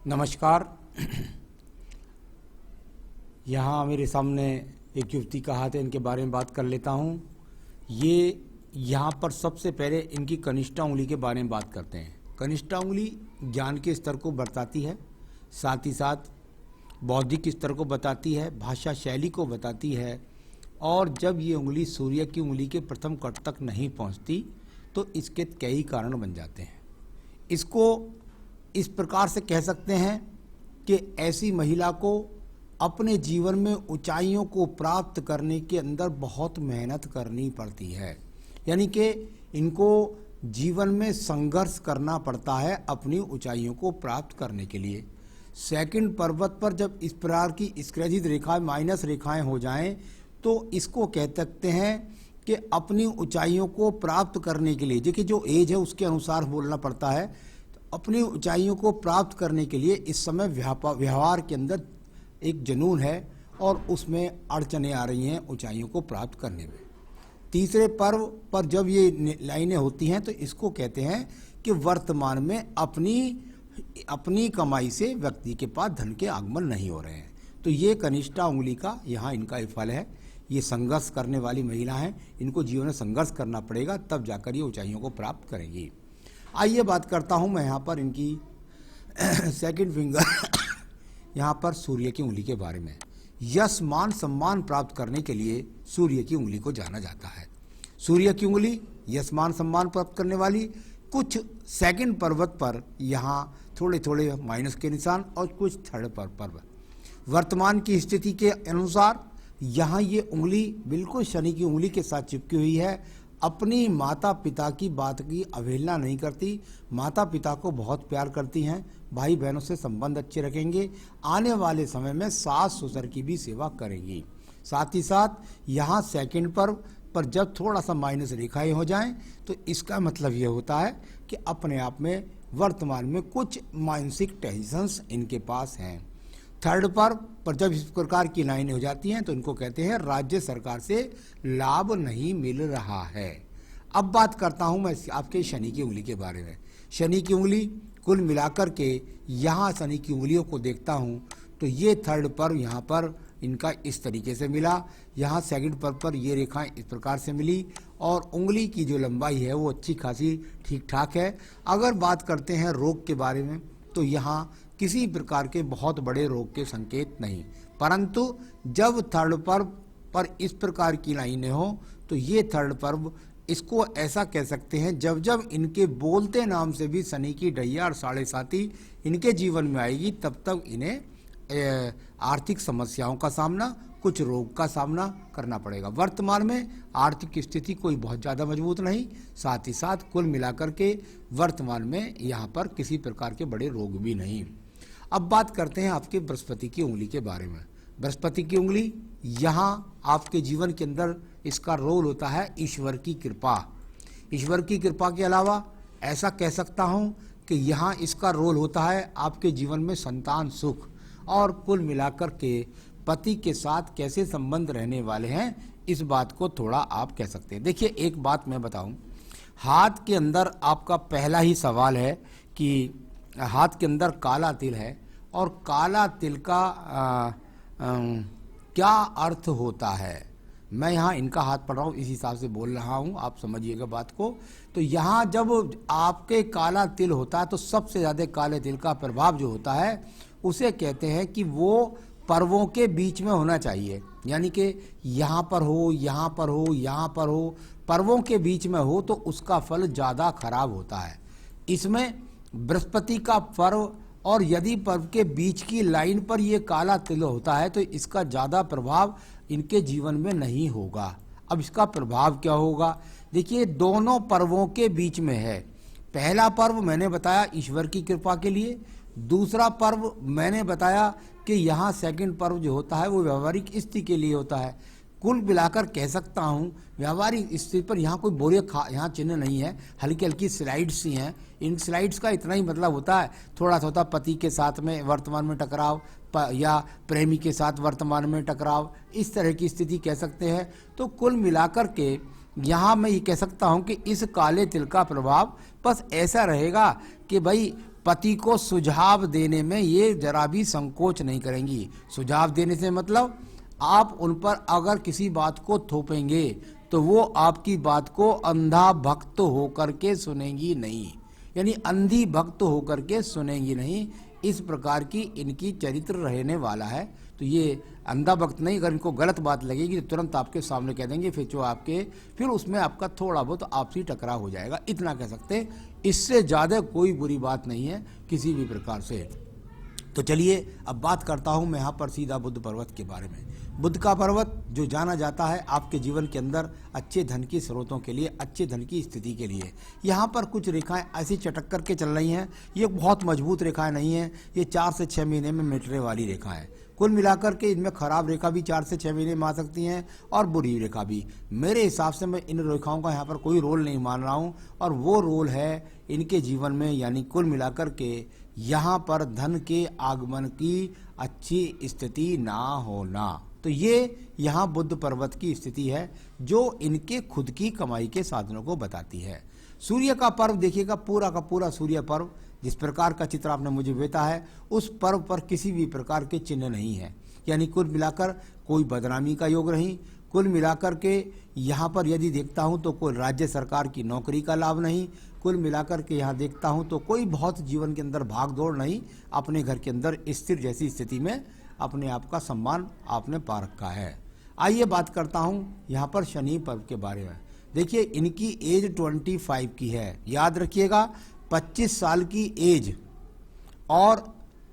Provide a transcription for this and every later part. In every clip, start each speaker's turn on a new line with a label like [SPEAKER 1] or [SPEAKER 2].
[SPEAKER 1] नमस्कार। यहाँ मेरे सामने एक युवती का हाथ है, इनके बारे में बात कर लेता हूँ। ये यहाँ पर सबसे पहले इनकी कनिष्ठा उंगली के बारे में बात करते हैं। कनिष्ठा उंगली ज्ञान के स्तर को बताती है, साथ ही साथ बौद्धिक स्तर को बताती है, भाषा शैली को बताती है। और जब ये उंगली सूर्य की उंगली के प्रथम कट तक नहीं पहुँचती तो इसके कई कारण बन जाते हैं। इसको इस प्रकार से कह सकते हैं कि ऐसी महिला को अपने जीवन में ऊंचाइयों को प्राप्त करने के अंदर बहुत मेहनत करनी पड़ती है, यानी कि इनको जीवन में संघर्ष करना पड़ता है अपनी ऊंचाइयों को प्राप्त करने के लिए। सेकंड पर्वत पर जब इस प्रकार की स्क्रैचिज रेखाएं, माइनस रेखाएं हो जाएं तो इसको कह सकते हैं कि अपनी ऊंचाइयों को प्राप्त करने के लिए, देखिए जो एज है उसके अनुसार बोलना पड़ता है, अपनी ऊंचाइयों को प्राप्त करने के लिए इस समय व्यवहार के अंदर एक जुनून है और उसमें अड़चनें आ रही हैं ऊंचाइयों को प्राप्त करने में। तीसरे पर्व पर जब ये लाइनें होती हैं तो इसको कहते हैं कि वर्तमान में अपनी कमाई से व्यक्ति के पास धन के आगमन नहीं हो रहे हैं। तो ये कनिष्ठा उंगली का यहाँ इनका फल है। ये संघर्ष करने वाली महिला हैं, इनको जीवन में संघर्ष करना पड़ेगा, तब जाकर ये ऊंचाइयों को प्राप्त करेंगी। आइए बात करता हूँ मैं यहाँ पर इनकी सेकंड फिंगर यहाँ पर सूर्य की उंगली के बारे में। यश मान सम्मान प्राप्त करने के लिए सूर्य की उंगली को जाना जाता है। सूर्य की उंगली यश मान सम्मान प्राप्त करने वाली। कुछ सेकंड पर्वत पर यहाँ थोड़े थोड़े माइनस के निशान और कुछ थर्ड पर्वत। वर्तमान की स्थिति के अनुसार यहाँ ये उंगली बिल्कुल शनि की उंगली के साथ चिपकी हुई है। अपनी माता पिता की बात की अवहेलना नहीं करती, माता पिता को बहुत प्यार करती हैं, भाई बहनों से संबंध अच्छे रखेंगे। आने वाले समय में सास ससुर की भी सेवा करेंगी। साथ ही साथ यहाँ सेकंड पर जब थोड़ा सा माइनस रेखाएं हो जाएं तो इसका मतलब ये होता है कि अपने आप में वर्तमान में कुछ मानसिक टेंशन्स इनके पास हैं। थर्ड पर जब इस प्रकार की लाइनें हो जाती हैं तो इनको कहते हैं राज्य सरकार से लाभ नहीं मिल रहा है। अब बात करता हूं मैं आपके शनि की उंगली के बारे में। शनि की उंगली कुल मिलाकर के यहाँ शनि की उंगलियों को देखता हूं तो ये थर्ड पर यहाँ पर इनका इस तरीके से मिला, यहाँ सेकंड पर ये रेखाएं इस प्रकार से मिली और उंगली की जो लंबाई है वो अच्छी खासी ठीक ठाक है। अगर बात करते हैं रोग के बारे में तो यहाँ किसी प्रकार के बहुत बड़े रोग के संकेत नहीं, परंतु जब थर्ड पर्व पर इस प्रकार की लाइनें हो तो ये थर्ड पर्व इसको ऐसा कह सकते हैं जब जब इनके बोलते नाम से भी शनि की ढैया और साढ़े साथी इनके जीवन में आएगी तब तक इन्हें आर्थिक समस्याओं का सामना, कुछ रोग का सामना करना पड़ेगा। वर्तमान में आर्थिक स्थिति कोई बहुत ज़्यादा मजबूत नहीं, साथ ही साथ कुल मिलाकर के वर्तमान में यहाँ पर किसी प्रकार के बड़े रोग भी नहीं। अब बात करते हैं आपके बृहस्पति की उंगली के बारे में। बृहस्पति की उंगली यहाँ आपके जीवन के अंदर इसका रोल होता है ईश्वर की कृपा। ईश्वर की कृपा के अलावा ऐसा कह सकता हूँ कि यहाँ इसका रोल होता है आपके जीवन में संतान सुख और कुल मिलाकर के पति के साथ कैसे संबंध रहने वाले हैं, इस बात को थोड़ा आप कह सकते हैं। देखिए एक बात मैं बताऊं, हाथ के अंदर आपका पहला ही सवाल है कि हाथ के अंदर काला तिल है और काला तिल का क्या अर्थ होता है। मैं यहाँ इनका हाथ पढ़ रहा हूँ, इस हिसाब से बोल रहा हूँ, आप समझिएगा बात को। तो यहाँ जब आपके काला तिल होता है तो सबसे ज़्यादा काले तिल का प्रभाव जो होता है उसे कहते हैं कि वो पर्वों के बीच में होना चाहिए, यानी कि यहाँ पर हो, यहाँ पर हो, यहाँ पर हो, पर्वों के बीच में हो तो उसका फल ज़्यादा खराब होता है। इसमें बृहस्पति का पर्व और यदि पर्व के बीच की लाइन पर ये काला तिल होता है तो इसका ज़्यादा प्रभाव इनके जीवन में नहीं होगा। अब इसका प्रभाव क्या होगा, देखिए दोनों पर्वों के बीच में है। पहला पर्व मैंने बताया ईश्वर की कृपा के लिए, दूसरा पर्व मैंने बताया कि यहाँ सेकंड पर्व जो होता है वो व्यवहारिक स्थिति के लिए होता है। कुल मिलाकर कह सकता हूँ व्यावहारिक स्थिति पर यहाँ कोई बोरे यहाँ चिन्ह नहीं है, हल्की हल्की स्लाइड्स ही हैं। इन स्लाइड्स का इतना ही मतलब होता है थोड़ा थोड़ा पति के साथ में वर्तमान में टकराव या प्रेमी के साथ वर्तमान में टकराव, इस तरह की स्थिति कह सकते हैं। तो कुल मिलाकर के यहाँ मैं ये कह सकता हूँ कि इस काले तिल का प्रभाव बस ऐसा रहेगा कि भाई पति को सुझाव देने में ये जरा भी संकोच नहीं करेंगी। सुझाव देने से मतलब आप उन पर अगर किसी बात को थोपेंगे तो वो आपकी बात को अंधा भक्त होकर के सुनेंगी नहीं, यानी अंधी भक्त होकर के सुनेंगी नहीं। इस प्रकार की इनकी चरित्र रहने वाला है। तो ये अंधा भक्त नहीं, अगर इनको गलत बात लगेगी तो तुरंत आपके सामने कह देंगे, फिर उसमें आपका थोड़ा बहुत आपसी टकराव हो जाएगा, इतना कह सकते हैं। इससे ज़्यादा कोई बुरी बात नहीं है किसी भी प्रकार से। तो चलिए अब बात करता हूँ मैं यहाँ पर सीधा बुद्ध पर्वत के बारे में। बुद्ध का पर्वत जो जाना जाता है आपके जीवन के अंदर अच्छे धन की स्रोतों के लिए, अच्छे धन की स्थिति के लिए। यहाँ पर कुछ रेखाएं ऐसी चटक करके चल रही हैं। ये बहुत मजबूत रेखाएं नहीं हैं, ये 4 से 6 महीने में मिटने वाली रेखा है। कुल मिलाकर के इनमें खराब रेखा भी 4 से 6 महीने में आ सकती हैं और बुरी रेखा भी। मेरे हिसाब से मैं इन रेखाओं का यहाँ पर कोई रोल नहीं मान रहा हूँ, और वो रोल है इनके जीवन में, यानी कुल मिलाकर के यहाँ पर धन के आगमन की अच्छी स्थिति ना होना। तो ये यहाँ बुद्ध पर्वत की स्थिति है जो इनके खुद की कमाई के साधनों को बताती है। सूर्य का पर्व देखिएगा, पूरा का पूरा सूर्य पर्व जिस प्रकार का चित्र आपने मुझे भेजा है, उस पर्व पर किसी भी प्रकार के चिन्ह नहीं है, यानी कुल मिलाकर कोई बदनामी का योग नहीं। कुल मिलाकर के यहाँ पर यदि देखता हूँ तो कोई राज्य सरकार की नौकरी का लाभ नहीं। कुल मिलाकर के यहाँ देखता हूँ तो कोई बहुत जीवन के अंदर भाग दौड़ नहीं, अपने घर के अंदर स्थिर जैसी स्थिति में अपने आप का सम्मान आपने पा रखा है। आइए बात करता हूँ यहाँ पर शनि पर्व के बारे में। देखिए इनकी एज 25 की है, याद रखिएगा 25 साल की एज, और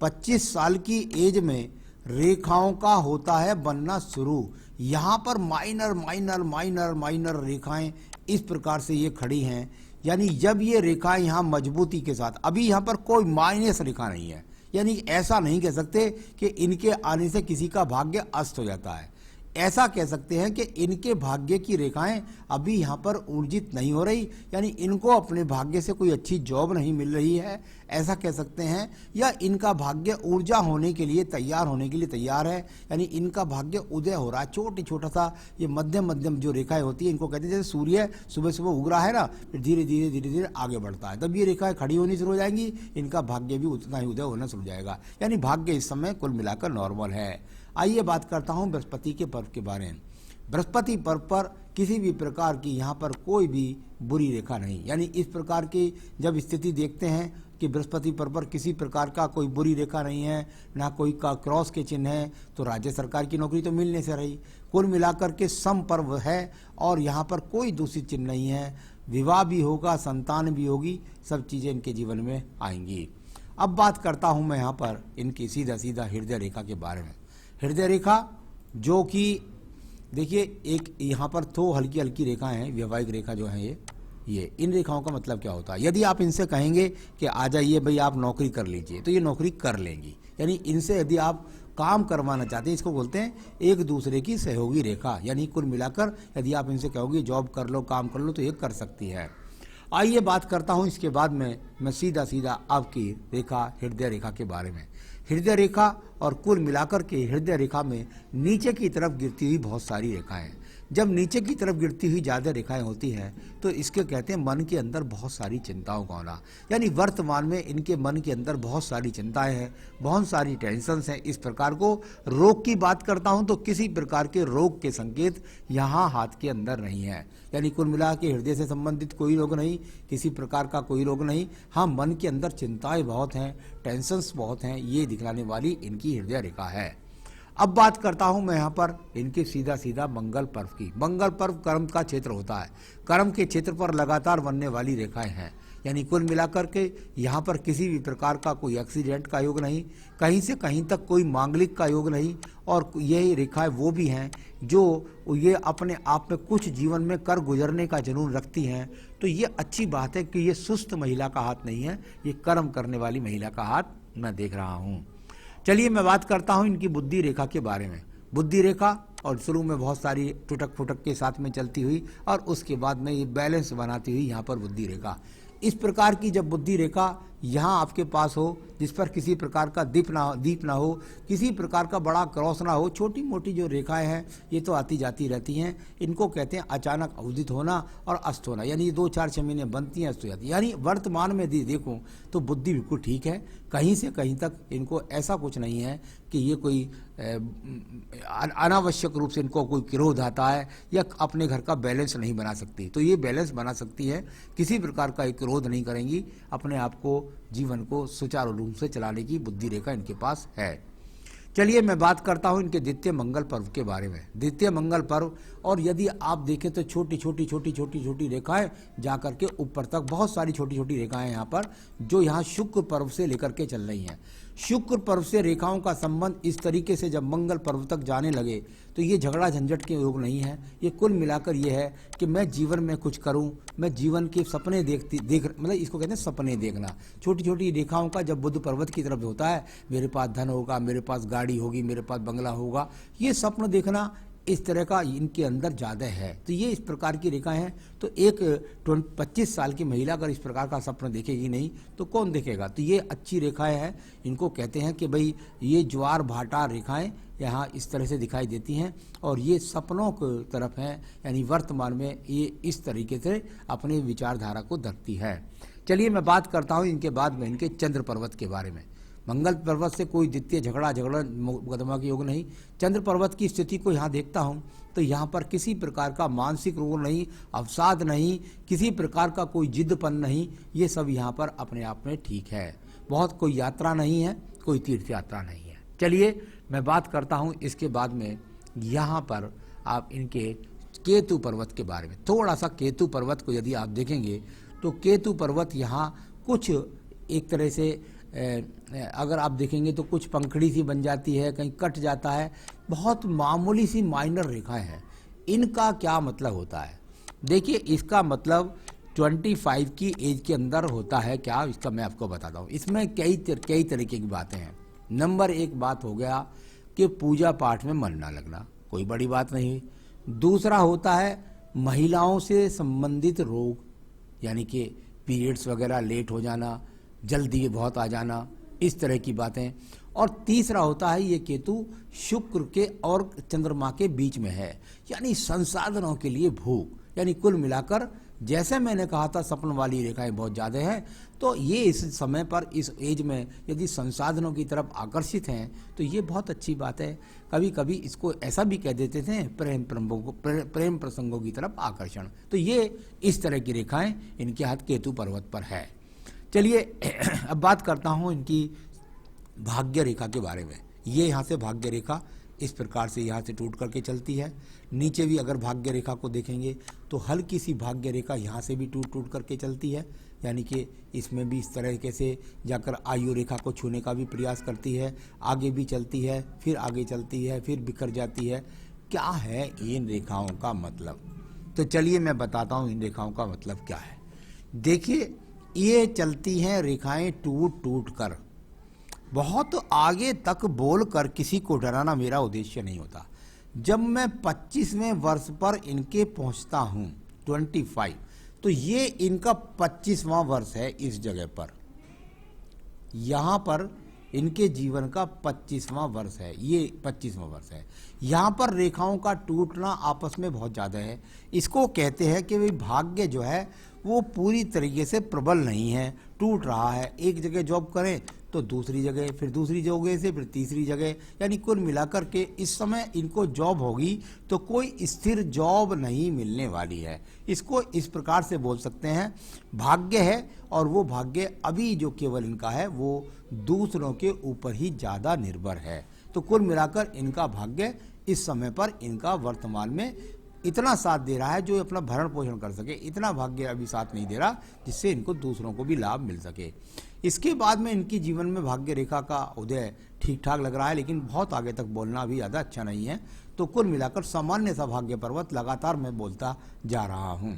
[SPEAKER 1] 25 साल की एज में रेखाओं का होता है बनना शुरू। यहाँ पर माइनर माइनर माइनर माइनर रेखाएं इस प्रकार से ये खड़ी हैं, यानी जब ये रेखाएं यहाँ मजबूती के साथ, अभी यहाँ पर कोई माइनस रेखा नहीं है, यानी ऐसा नहीं कह सकते कि इनके आने से किसी का भाग्य अस्त हो जाता है। ऐसा कह सकते हैं कि इनके भाग्य की रेखाएं अभी यहाँ पर ऊर्जित नहीं हो रही, यानी इनको अपने भाग्य से कोई अच्छी जॉब नहीं मिल रही है, ऐसा कह सकते हैं। या इनका भाग्य ऊर्जा होने के लिए तैयार होने के लिए तैयार है, यानी इनका भाग्य उदय हो रहा है। छोटा सा ये मध्यम मध्यम जो रेखाएं होती है, इनको कहते हैं जैसे सूर्य सुबह सुबह उग रहा है ना, फिर धीरे धीरे धीरे धीरे आगे बढ़ता है, तब ये रेखाएं खड़ी होनी शुरू हो जाएंगी, इनका भाग्य भी उतना ही उदय होना शुरू हो जाएगा, यानी भाग्य इस समय कुल मिलाकर नॉर्मल है। आइए बात करता हूं बृहस्पति के पर्व के बारे में। बृहस्पति पर्व पर किसी भी प्रकार की यहाँ पर कोई भी बुरी रेखा नहीं, यानी इस प्रकार की जब स्थिति देखते हैं कि बृहस्पति पर्व पर किसी प्रकार का कोई बुरी रेखा नहीं है, ना कोई का क्रॉस के चिन्ह है, तो राज्य सरकार की नौकरी तो मिलने से रही। कुल मिलाकर के सम पर्व है और यहाँ पर कोई दूषित चिन्ह नहीं है। विवाह भी होगा, संतान भी होगी, सब चीज़ें इनके जीवन में आएंगी। अब बात करता हूँ मैं यहाँ पर इनकी सीधा सीधा हृदय रेखा के बारे में। हृदय रेखा जो कि देखिए एक यहाँ पर तो हल्की हल्की रेखाएं हैं, वैवाहिक रेखा जो है ये इन रेखाओं का मतलब क्या होता है, यदि आप इनसे कहेंगे कि आ जाइए भाई आप नौकरी कर लीजिए, तो ये नौकरी कर लेंगी। यानी इनसे यदि आप काम करवाना चाहते हैं, इसको बोलते हैं एक दूसरे की सहयोगी रेखा, यानी कुल मिलाकर यदि आप इनसे कहोगे जॉब कर लो, काम कर लो, तो ये कर सकती है। आइए बात करता हूँ इसके बाद में मैं सीधा सीधा आपकी रेखा हृदय रेखा के बारे में। हृदय रेखा और कुल मिलाकर के हृदय रेखा में नीचे की तरफ गिरती हुई बहुत सारी रेखाएं। जब नीचे की तरफ गिरती हुई ज़्यादा रेखाएं होती हैं तो इसके कहते हैं मन के अंदर बहुत सारी चिंताओं का होना, यानी वर्तमान में इनके मन के अंदर बहुत सारी चिंताएं हैं, बहुत सारी टेंशन्स हैं। इस प्रकार को रोग की बात करता हूं तो किसी प्रकार के रोग के संकेत यहाँ हाथ के अंदर नहीं है, यानी कुल मिला के हृदय से संबंधित कोई रोग नहीं, किसी प्रकार का कोई रोग नहीं। हाँ, मन के अंदर चिंताएं बहुत हैं, टेंशन्स बहुत हैं, ये दिखलाने वाली इनकी हृदय रेखा है। अब बात करता हूं मैं यहाँ पर इनके सीधा सीधा मंगल पर्व की। मंगल पर्व कर्म का क्षेत्र होता है, कर्म के क्षेत्र पर लगातार बनने वाली रेखाएं हैं, यानी कुल मिलाकर के यहाँ पर किसी भी प्रकार का कोई एक्सीडेंट का योग नहीं, कहीं से कहीं तक कोई मांगलिक का योग नहीं, और यही रेखाएं वो भी हैं जो ये अपने आप में कुछ जीवन में कर गुजरने का जुनून रखती हैं। तो ये अच्छी बात है कि ये सुस्त महिला का हाथ नहीं है, ये कर्म करने वाली महिला का हाथ मैं देख रहा हूँ। चलिए मैं बात करता हूं इनकी बुद्धि रेखा के बारे में। बुद्धि रेखा और शुरू में बहुत सारी टुटक फुटक के साथ में चलती हुई और उसके बाद में ये बैलेंस बनाती हुई यहाँ पर बुद्धि रेखा। इस प्रकार की जब बुद्धि रेखा यहाँ आपके पास हो, जिस पर किसी प्रकार का दीप ना हो, किसी प्रकार का बड़ा क्रॉस ना हो, छोटी मोटी जो रेखाएं हैं ये तो आती जाती रहती हैं। इनको कहते हैं अचानक उदित होना और अस्त होना, यानी 2-4-6 महीने बनती हैं, अस्त हो जाती है। यानी वर्तमान में देखूं तो बुद्धि बिल्कुल ठीक है, कहीं से कहीं तक इनको ऐसा कुछ नहीं है कि ये कोई अनावश्यक रूप से इनको कोई क्रोध आता है या अपने घर का बैलेंस नहीं बना सकती। तो ये बैलेंस बना सकती है, किसी प्रकार का एक क्रोध नहीं करेंगी, अपने आप को जीवन को सुचारू रूप से चलाने की बुद्धि रेखा इनके पास है। चलिए मैं बात करता हूं इनके द्वितीय मंगल पर्व के बारे में। द्वितीय मंगल पर्व, और यदि आप देखें तो छोटी छोटी रेखाएं जाकर के ऊपर तक बहुत सारी छोटी छोटी रेखाएं यहाँ पर जो यहाँ शुक्र पर्व से लेकर के चल रही हैं। शुक्र पर्व से रेखाओं का संबंध इस तरीके से जब मंगल पर्व तक जाने लगे तो ये झगड़ा झंझट के योग नहीं है। ये कुल मिलाकर ये है कि मैं जीवन में कुछ करूं, मैं जीवन के सपने मतलब इसको कहते हैं सपने देखना। छोटी छोटी रेखाओं का जब बुध पर्वत की तरफ होता है, मेरे पास धन होगा, मेरे पास गाड़ी होगी, मेरे पास बंगला होगा, ये स्वप्न देखना इस तरह का इनके अंदर ज़्यादा है। तो ये इस प्रकार की रेखाएं हैं। तो एक 25 साल की महिला अगर इस प्रकार का सपना देखेगी नहीं तो कौन देखेगा। तो ये अच्छी रेखाएं हैं, इनको कहते हैं कि भाई ये ज्वार भाटा रेखाएं यहाँ इस तरह से दिखाई देती हैं और ये सपनों की तरफ हैं, यानी वर्तमान में ये इस तरीके से अपने विचारधारा को धरती है। चलिए मैं बात करता हूँ इनके बाद में इनके चंद्र पर्वत के बारे में। मंगल पर्वत से कोई द्वितीय झगड़ा मुकदमा के योग नहीं। चंद्र पर्वत की स्थिति को यहाँ देखता हूँ तो यहाँ पर किसी प्रकार का मानसिक रोग नहीं, अवसाद नहीं, किसी प्रकार का कोई जिद्दपन नहीं, ये सब यहाँ पर अपने आप में ठीक है। बहुत कोई यात्रा नहीं है, कोई तीर्थ यात्रा नहीं है। चलिए मैं बात करता हूँ इसके बाद में यहाँ पर आप इनके केतु पर्वत के बारे में। थोड़ा सा केतु पर्वत को यदि आप देखेंगे तो केतु पर्वत यहाँ कुछ एक तरह से अगर आप देखेंगे तो कुछ पंखड़ी सी बन जाती है, कहीं कट जाता है, बहुत मामूली सी माइनर रेखाएं हैं। इनका क्या मतलब होता है? देखिए इसका मतलब 25 की एज के अंदर होता है क्या, इसका मैं आपको बताता हूँ। इसमें कई तरीके की बातें हैं। नंबर 1 बात हो गया कि पूजा पाठ में मन ना लगना, कोई बड़ी बात नहीं। दूसरा होता है महिलाओं से संबंधित रोग, यानी कि पीरियड्स वगैरह लेट हो जाना, जल्दी बहुत आ जाना, इस तरह की बातें। और तीसरा होता है ये केतु शुक्र के और चंद्रमा के बीच में है, यानी संसाधनों के लिए भूख। यानी कुल मिलाकर जैसे मैंने कहा था सपन वाली रेखाएं बहुत ज़्यादा हैं, तो ये इस समय पर इस एज में यदि संसाधनों की तरफ आकर्षित हैं तो ये बहुत अच्छी बात है। कभी कभी इसको ऐसा भी कह देते थे प्रेम प्रसंगों की तरफ आकर्षण। तो ये इस तरह की रेखाएं इनके हाथ केतु पर्वत पर है। चलिए अब बात करता हूँ इनकी भाग्य रेखा के बारे में। ये यहाँ से भाग्य रेखा इस प्रकार से यहाँ से टूट करके चलती है। नीचे भी अगर भाग्य रेखा को देखेंगे तो हल्की सी भाग्य रेखा यहाँ से भी टूट करके चलती है, यानी कि इसमें भी इस तरीके से जाकर आयु रेखा को छूने का भी प्रयास करती है, आगे भी चलती है, फिर आगे चलती है, फिर बिखर जाती है। क्या है इन रेखाओं का मतलब? तो चलिए मैं बताता हूँ इन रेखाओं का मतलब क्या है। देखिए ये चलती हैं रेखाएं टूट कर। बहुत आगे तक बोलकर किसी को डराना मेरा उद्देश्य नहीं होता। जब मैं 25वें वर्ष पर इनके पहुंचता हूं 25, तो ये इनका 25वां वर्ष है। इस जगह पर यहां पर इनके जीवन का 25वां वर्ष है, ये 25वां वर्ष है। यहाँ पर रेखाओं का टूटना आपस में बहुत ज़्यादा है। इसको कहते हैं कि भाई भाग्य जो है वो पूरी तरीके से प्रबल नहीं है, टूट रहा है। एक जगह जॉब करें तो दूसरी जगह, फिर दूसरी जगह से फिर तीसरी जगह, यानी कुल मिलाकर के इस समय इनको जॉब होगी तो कोई स्थिर जॉब नहीं मिलने वाली है। इसको इस प्रकार से बोल सकते हैं भाग्य है, और वो भाग्य अभी जो केवल इनका है वो दूसरों के ऊपर ही ज़्यादा निर्भर है। तो कुल मिलाकर इनका भाग्य इस समय पर इनका वर्तमान में इतना साथ दे रहा है जो अपना भरण पोषण कर सके, इतना भाग्य अभी साथ नहीं दे रहा जिससे इनको दूसरों को भी लाभ मिल सके। इसके बाद में इनकी जीवन में भाग्य रेखा का उदय ठीक ठाक लग रहा है, लेकिन बहुत आगे तक बोलना भी ज़्यादा अच्छा नहीं है। तो कुल मिलाकर सामान्य सा भाग्य पर्वत लगातार मैं बोलता जा रहा हूँ।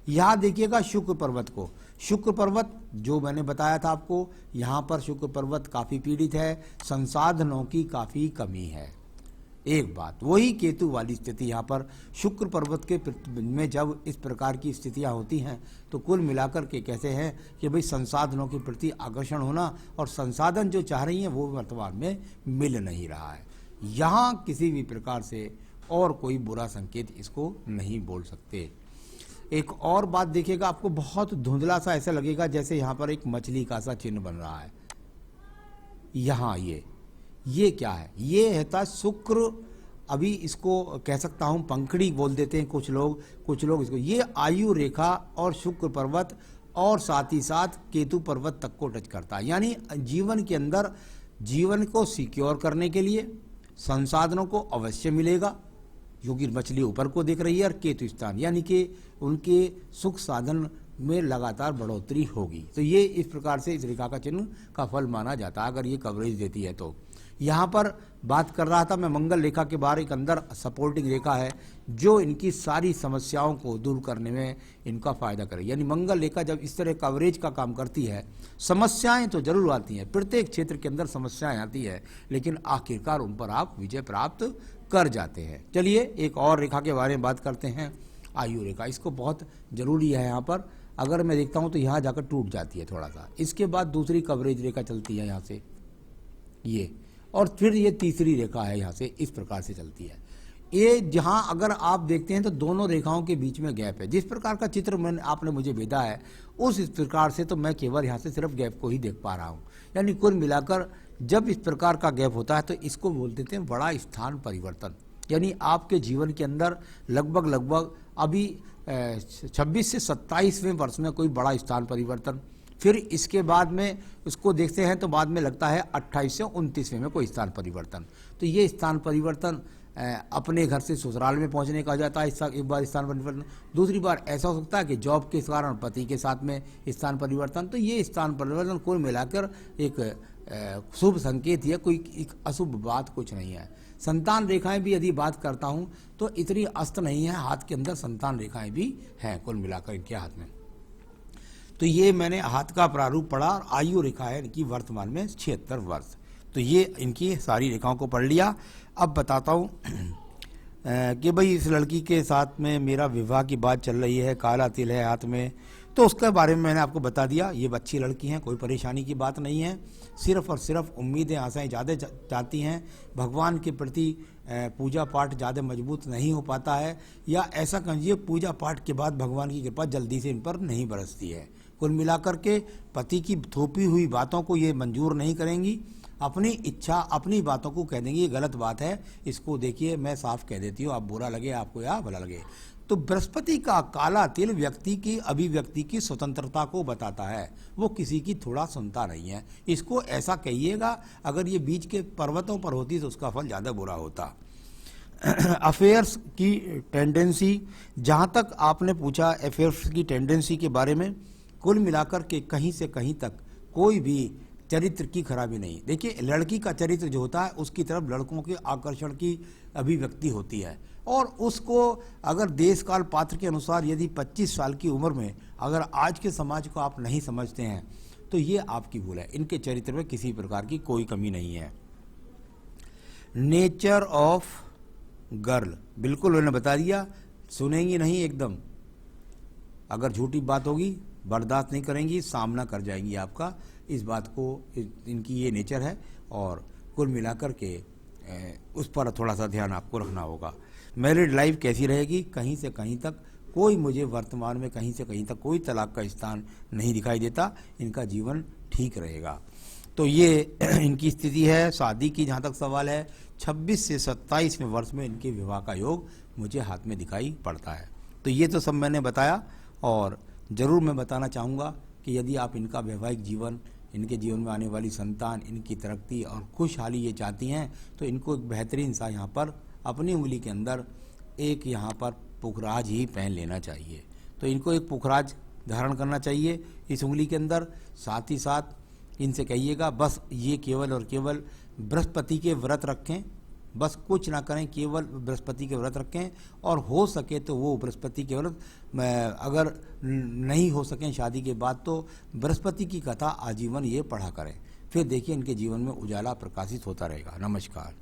[SPEAKER 1] यहाँ देखिएगा शुक्र पर्वत को। शुक्र पर्वत जो मैंने बताया था आपको, यहाँ पर शुक्र पर्वत काफ़ी पीड़ित है, संसाधनों की काफ़ी कमी है। एक बात वही केतु वाली स्थिति यहाँ पर शुक्र पर्वत के में जब इस प्रकार की स्थितियाँ होती हैं तो कुल मिलाकर के कैसे हैं कि भाई संसाधनों के प्रति आकर्षण होना और संसाधन जो चाह रही हैं वो वर्तमान में मिल नहीं रहा है। यहाँ किसी भी प्रकार से और कोई बुरा संकेत इसको नहीं बोल सकते। एक और बात देखिएगा, आपको बहुत धुंधला सा ऐसा लगेगा जैसे यहाँ पर एक मछली का सा चिन्ह बन रहा है। यहाँ ये क्या है? ये रहता है शुक्र, अभी इसको कह सकता हूँ पंखड़ी बोल देते हैं कुछ लोग इसको। ये आयु रेखा और शुक्र पर्वत और साथ ही साथ केतु पर्वत तक को टच करता है। यानी जीवन के अंदर जीवन को सिक्योर करने के लिए संसाधनों को अवश्य मिलेगा, क्योंकि मछली ऊपर को दिख रही है और केतु स्थान, यानी कि उनके सुख साधन में लगातार बढ़ोतरी होगी। तो ये इस प्रकार से इस रेखा का चिन्ह का फल माना जाता है अगर ये कवरेज देती है तो। यहाँ पर बात कर रहा था मैं मंगल रेखा के बाहर एक अंदर सपोर्टिंग रेखा है जो इनकी सारी समस्याओं को दूर करने में इनका फायदा करे। यानी मंगल रेखा जब इस तरह कवरेज का काम करती है, समस्याएं तो जरूर आती हैं, प्रत्येक क्षेत्र के अंदर समस्याएं आती है, लेकिन आखिरकार उन पर आप विजय प्राप्त कर जाते हैं। चलिए एक और रेखा के बारे में बात करते हैं, आयु रेखा। इसको बहुत जरूरी है यहाँ पर। अगर मैं देखता हूँ तो यहाँ जाकर टूट जाती है थोड़ा सा, इसके बाद दूसरी कवरेज रेखा चलती है यहाँ से ये, और फिर ये तीसरी रेखा है यहाँ से, इस प्रकार से चलती है। ये जहाँ अगर आप देखते हैं तो दोनों रेखाओं के बीच में गैप है। जिस प्रकार का चित्र मैंने आपने मुझे भेजा है उस इस प्रकार से तो मैं केवल यहाँ से सिर्फ गैप को ही देख पा रहा हूँ। यानी कुल मिलाकर जब इस प्रकार का गैप होता है तो इसको बोल देते हैं बड़ा स्थान परिवर्तन। यानी आपके जीवन के अंदर लगभग अभी 26 से 27वें वर्ष में कोई बड़ा स्थान परिवर्तन, फिर इसके बाद में उसको देखते हैं तो बाद में लगता है 28 से 29वें में कोई स्थान परिवर्तन। तो ये स्थान परिवर्तन अपने घर से ससुराल में पहुंचने का हो जाता है एक बार स्थान परिवर्तन। दूसरी बार ऐसा हो सकता है कि जॉब के कारण पति के साथ में स्थान परिवर्तन। तो ये स्थान परिवर्तन कुल मिलाकर एक शुभ संकेत है, कोई एक अशुभ बात कुछ नहीं है। संतान रेखाएं भी यदि बात करता हूं तो इतनी अस्त नहीं है, हाथ के अंदर संतान रेखाएं भी हैं कुल मिलाकर इनके हाथ में। तो ये मैंने हाथ का प्रारूप पढ़ा और आयु रेखा है इनकी वर्तमान में 76 वर्ष। तो ये इनकी सारी रेखाओं को पढ़ लिया। अब बताता हूँ कि भाई इस लड़की के साथ में मेरा विवाह की बात चल रही है, काला तिल है हाथ में, तो उसके बारे में मैंने आपको बता दिया। ये अच्छी लड़की हैं, कोई परेशानी की बात नहीं है, सिर्फ और सिर्फ उम्मीदें आशाएं ज़्यादा चाहती हैं, भगवान के प्रति पूजा पाठ ज़्यादा मजबूत नहीं हो पाता है, या ऐसा कहिए पूजा पाठ के बाद भगवान की कृपा जल्दी से इन पर नहीं बरसती है। कुल मिलाकर के पति की थोपी हुई बातों को ये मंजूर नहीं करेंगी, अपनी इच्छा अपनी बातों को कह देंगी। ये गलत बात है, इसको देखिए मैं साफ कह देती हूँ, आप बुरा लगे आपको या भला लगे। तो बृहस्पति का काला तिल व्यक्ति की अभिव्यक्ति की स्वतंत्रता को बताता है, वो किसी की थोड़ा सुनता नहीं है। इसको ऐसा कहिएगा, अगर ये बीच के पर्वतों पर होती तो उसका फल ज़्यादा बुरा होता। अफेयर्स की टेंडेंसी, जहाँ तक आपने पूछा अफेयर्स की टेंडेंसी के बारे में, कुल मिलाकर के कहीं से कहीं तक कोई भी चरित्र की खराबी नहीं। देखिए लड़की का चरित्र जो होता है उसकी तरफ लड़कों के आकर्षण की अभिव्यक्ति होती है, और उसको अगर देश काल पात्र के अनुसार यदि 25 साल की उम्र में अगर आज के समाज को आप नहीं समझते हैं तो ये आपकी भूल है। इनके चरित्र में किसी प्रकार की कोई कमी नहीं है। नेचर ऑफ गर्ल बिल्कुल उन्होंने बता दिया, सुनेंगी नहीं एकदम, अगर झूठी बात होगी बर्दाश्त नहीं करेंगी, सामना कर जाएंगी आपका। इस बात को इनकी ये नेचर है, और कुल मिलाकर के उस पर थोड़ा सा ध्यान आपको रखना होगा। मैरिड लाइफ कैसी रहेगी, कहीं से कहीं तक कोई मुझे वर्तमान में कहीं से कहीं तक कोई तलाक का स्थान नहीं दिखाई देता, इनका जीवन ठीक रहेगा। तो ये इनकी स्थिति है। शादी की जहाँ तक सवाल है, 26 से 27वें वर्ष में इनके विवाह का योग मुझे हाथ में दिखाई पड़ता है। तो ये तो सब मैंने बताया, और ज़रूर मैं बताना चाहूँगा कि यदि आप इनका वैवाहिक जीवन, इनके जीवन में आने वाली संतान, इनकी तरक्की और खुशहाली ये चाहती हैं तो इनको एक बेहतरीन सा यहाँ पर अपनी उंगली के अंदर एक यहाँ पर पुखराज ही पहन लेना चाहिए। तो इनको एक पुखराज धारण करना चाहिए इस उंगली के अंदर। साथ ही साथ इनसे कहिएगा बस ये केवल और केवल बृहस्पति के व्रत रखें, बस कुछ ना करें, केवल बृहस्पति के व्रत रखें, और हो सके तो वो बृहस्पति के व्रत अगर नहीं हो सकें शादी के बाद तो बृहस्पति की कथा आजीवन ये पढ़ा करें। फिर देखिए इनके जीवन में उजाला प्रकाशित होता रहेगा। नमस्कार।